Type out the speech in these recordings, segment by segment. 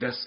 10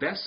10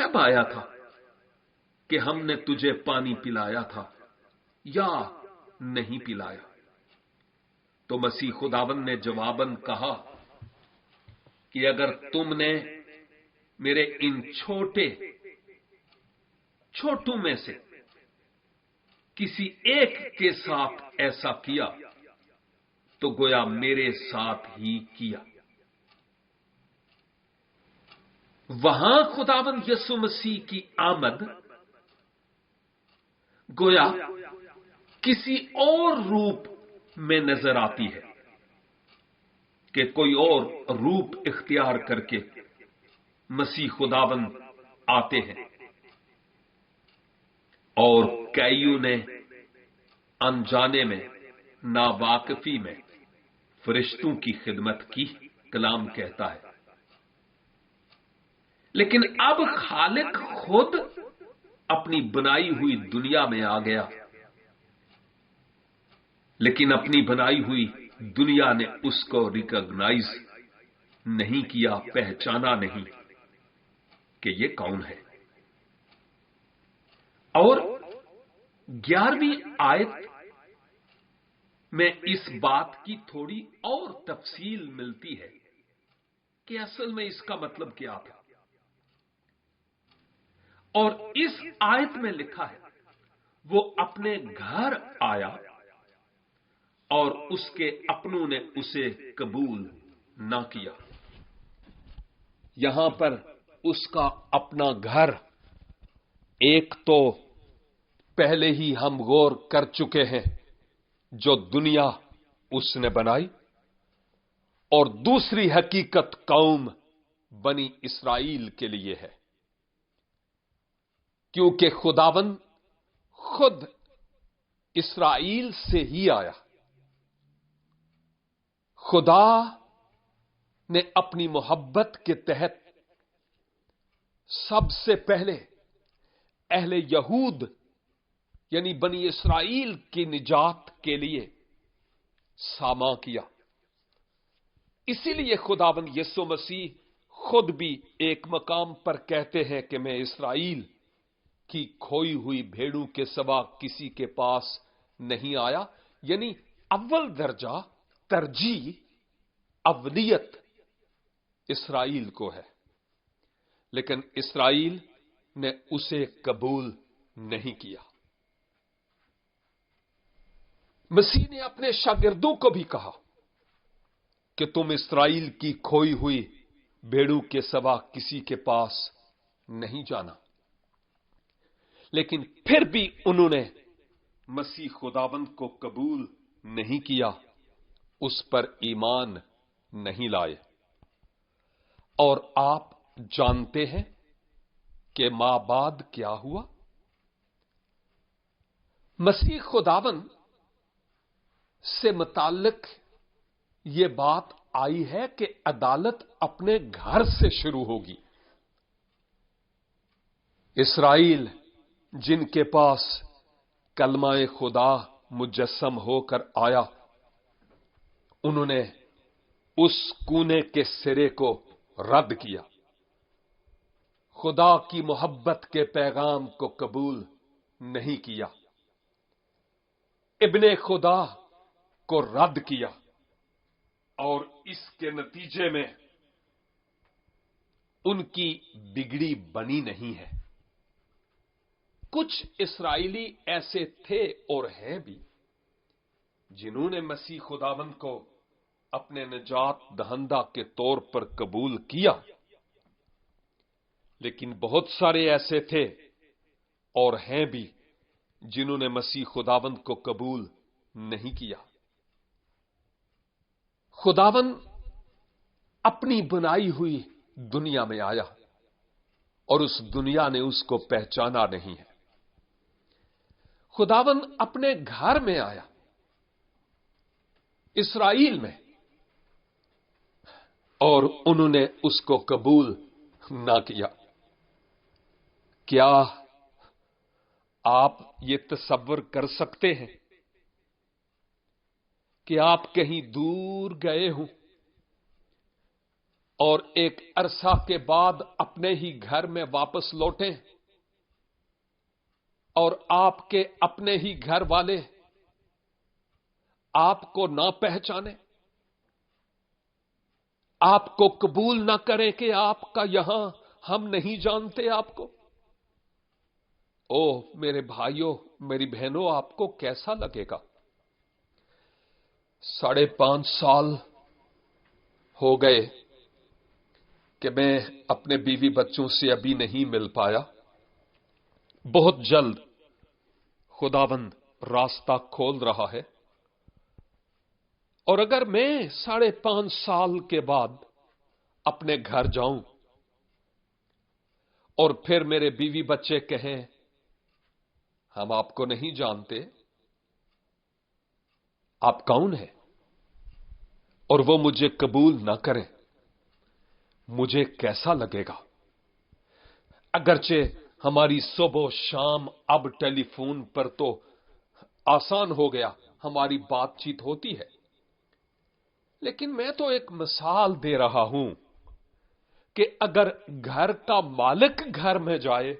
کب آیا تھا کہ ہم نے تجھے پانی پلایا تھا یا نہیں پلایا؟ تو مسیح خداوند نے جواباً کہا کہ اگر تم نے میرے ان چھوٹوں میں سے کسی ایک کے ساتھ ایسا کیا تو گویا میرے ساتھ ہی کیا۔ وہاں خداوند یسوع مسیح کی آمد گویا کسی اور روپ میں نظر آتی ہے کہ کوئی اور روپ اختیار کر کے مسیح خداوند آتے ہیں، اور کئیوں نے انجانے میں، ناواقفی میں فرشتوں کی خدمت کی، کلام کہتا ہے۔ لیکن اب خالق خود اپنی بنائی ہوئی دنیا میں آ گیا، لیکن اپنی بنائی ہوئی دنیا نے اس کو ریکگنائز نہیں کیا، پہچانا نہیں کہ یہ کون ہے۔ اور 11ویں آیت میں اس بات کی تھوڑی اور تفصیل ملتی ہے کہ اصل میں اس کا مطلب کیا تھا۔ اور اس آیت میں لکھا ہے وہ اپنے گھر آیا اور اس کے اپنوں نے اسے قبول نہ کیا۔ یہاں پر اس کا اپنا گھر، ایک تو پہلے ہی ہم غور کر چکے ہیں جو دنیا اس نے بنائی، اور دوسری حقیقت قوم بنی اسرائیل کے لیے ہے، کیونکہ خداوند خود اسرائیل سے ہی آیا۔ خدا نے اپنی محبت کے تحت سب سے پہلے اہل یہود یعنی بنی اسرائیل کی نجات کے لیے ساماں کیا۔ اسی لیے خداوند یسوع مسیح خود بھی ایک مقام پر کہتے ہیں کہ میں اسرائیل کی کھوئی ہوئی بھیڑوں کے سوا کسی کے پاس نہیں آیا، یعنی اول درجہ ترجیح، اولیت اسرائیل کو ہے، لیکن اسرائیل نے اسے قبول نہیں کیا۔ مسیح نے اپنے شاگردوں کو بھی کہا کہ تم اسرائیل کی کھوئی ہوئی بھیڑوں کے سوا کسی کے پاس نہیں جانا، لیکن پھر بھی انہوں نے مسیح خداوند کو قبول نہیں کیا، اس پر ایمان نہیں لائے۔ اور آپ جانتے ہیں کہ ماں بعد کیا ہوا؟ مسیح خداوند سے متعلق یہ بات آئی ہے کہ عدالت اپنے گھر سے شروع ہوگی۔ اسرائیل جن کے پاس کلمہ خدا مجسم ہو کر آیا، انہوں نے اس کونے کے سرے کو رد کیا، خدا کی محبت کے پیغام کو قبول نہیں کیا، ابن خدا کو رد کیا، اور اس کے نتیجے میں ان کی بگڑی بنی نہیں ہے۔ کچھ اسرائیلی ایسے تھے اور ہیں بھی جنہوں نے مسیح خداوند کو اپنے نجات دہندہ کے طور پر قبول کیا، لیکن بہت سارے ایسے تھے اور ہیں بھی جنہوں نے مسیح خداوند کو قبول نہیں کیا۔ خداوند اپنی بنائی ہوئی دنیا میں آیا اور اس دنیا نے اس کو پہچانا نہیں ہے۔ خداوند اپنے گھر میں آیا، اسرائیل میں، اور انہوں نے اس کو قبول نہ کیا۔ کیا آپ یہ تصور کر سکتے ہیں کہ آپ کہیں دور گئے ہوں اور ایک عرصہ کے بعد اپنے ہی گھر میں واپس لوٹیں اور آپ کے اپنے ہی گھر والے آپ کو نہ پہچانے، آپ کو قبول نہ کریں کہ آپ کا یہاں ہم نہیں جانتے آپ کو؟ او میرے بھائیوں، میری بہنوں، آپ کو کیسا لگے گا؟ 5.5 سال ہو گئے کہ میں اپنے بیوی بچوں سے ابھی نہیں مل پایا۔ بہت جلد خداوند راستہ کھول رہا ہے، اور اگر میں 5.5 سال کے بعد اپنے گھر جاؤں اور پھر میرے بیوی بچے کہیں ہم آپ کو نہیں جانتے، آپ کون ہیں، اور وہ مجھے قبول نہ کریں، مجھے کیسا لگے گا؟ اگرچہ ہماری صبح و شام اب ٹیلی فون پر تو آسان ہو گیا، ہماری بات چیت ہوتی ہے، لیکن میں تو ایک مثال دے رہا ہوں کہ اگر گھر کا مالک گھر میں جائے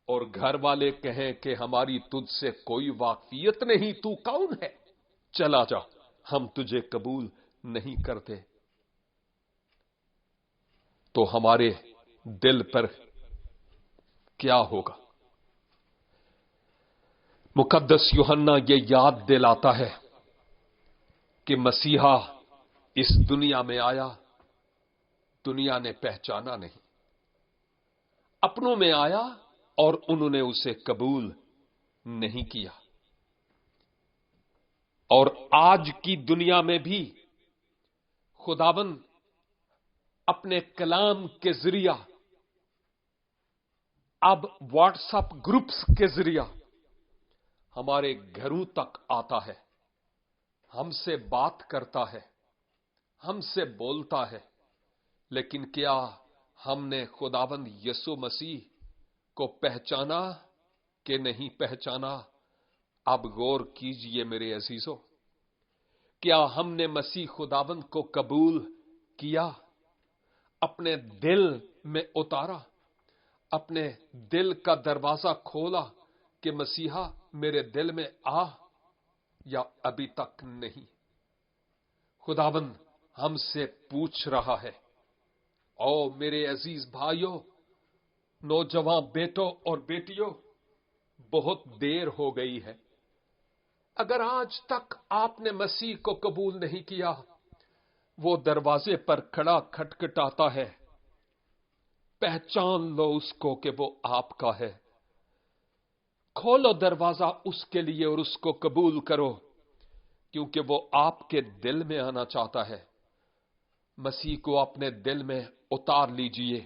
اور گھر والے کہیں کہ ہماری تجھ سے کوئی واقفیت نہیں، تو کون ہے، چلا جا، ہم تجھے قبول نہیں کرتے، تو ہمارے دل پر کیا ہوگا؟ مقدس یوحنا یہ یاد دلاتا ہے کہ مسیحا اس دنیا میں آیا، دنیا نے پہچانا نہیں، اپنوں میں آیا اور انہوں نے اسے قبول نہیں کیا۔ اور آج کی دنیا میں بھی خداوند اپنے کلام کے ذریعہ، اب واٹس ایپ گروپس کے ذریعہ ہمارے گھروں تک آتا ہے، ہم سے بات کرتا ہے، ہم سے بولتا ہے، لیکن کیا ہم نے خداوند یسوع مسیح کو پہچانا کہ نہیں پہچانا؟ اب غور کیجئے میرے عزیزو، کیا ہم نے مسیح خداوند کو قبول کیا، اپنے دل میں اتارا، اپنے دل کا دروازہ کھولا کہ مسیحا میرے دل میں آ، یا ابھی تک نہیں؟ خداوند ہم سے پوچھ رہا ہے۔ او میرے عزیز بھائیوں، نوجوان بیٹوں اور بیٹیوں، بہت دیر ہو گئی ہے۔ اگر آج تک آپ نے مسیح کو قبول نہیں کیا، وہ دروازے پر کھڑا کھٹکھٹاتا ہے، پہچان لو اس کو کہ وہ آپ کا ہے، کھولو دروازہ اس کے لیے اور اس کو قبول کرو، کیونکہ وہ آپ کے دل میں آنا چاہتا ہے۔ مسیح کو اپنے دل میں اتار لیجئے،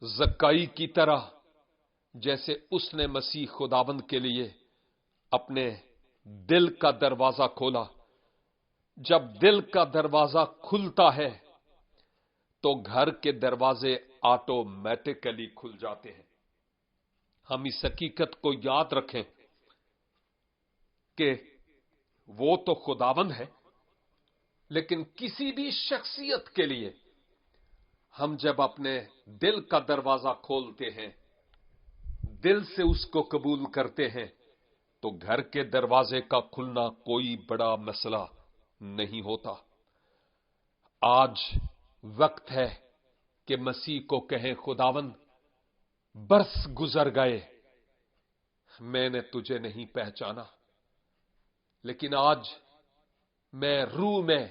زکائی کی طرح، جیسے اس نے مسیح خداوند کے لیے اپنے دل کا دروازہ کھولا۔ جب دل کا دروازہ کھلتا ہے تو گھر کے دروازے آٹومیٹکلی کھل جاتے ہیں۔ ہم اس حقیقت کو یاد رکھیں کہ وہ تو خداوند ہے، لیکن کسی بھی شخصیت کے لیے ہم جب اپنے دل کا دروازہ کھولتے ہیں، دل سے اس کو قبول کرتے ہیں، تو گھر کے دروازے کا کھلنا کوئی بڑا مسئلہ نہیں ہوتا۔ آج وقت ہے کہ مسیح کو کہیں خداوند برس گزر گئے، میں نے تجھے نہیں پہچانا، لیکن آج میں روح میں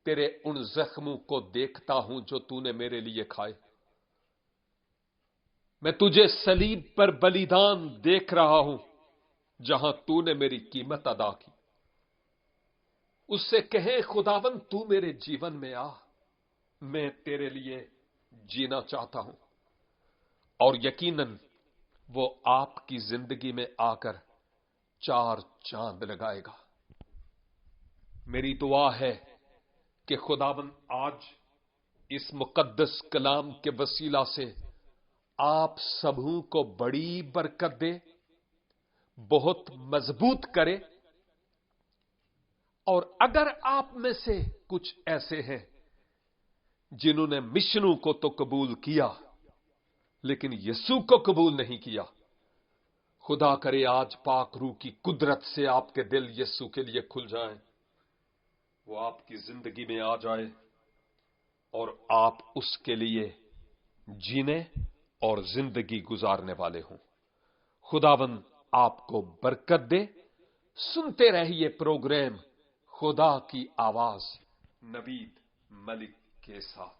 تیرے ان زخموں کو دیکھتا ہوں جو تو نے میرے لیے کھائے۔ میں تجھے صلیب پر بلیدان دیکھ رہا ہوں جہاں تو نے میری قیمت ادا کی۔ اس سے کہیں خداوند تو میرے جیون میں آ، میں تیرے لیے جینا چاہتا ہوں، اور یقیناً وہ آپ کی زندگی میں آ کر 4 چاند لگائے گا۔ میری دعا ہے کہ خداوند آج اس مقدس کلام کے وسیلہ سے آپ سبوں کو بڑی برکت دے، بہت مضبوط کرے، اور اگر آپ میں سے کچھ ایسے ہیں جنہوں نے مشنوں کو تو قبول کیا لیکن یسوع کو قبول نہیں کیا. خدا کرے آج پاک روح کی قدرت سے آپ کے دل یسوع کے لیے کھل جائیں، وہ آپ کی زندگی میں آ جائے اور آپ اس کے لیے جینے اور زندگی گزارنے والے ہوں. خداوند آپ کو برکت دے. سنتے رہیے پروگرام خدا کی آواز نوید ملک کے ساتھ.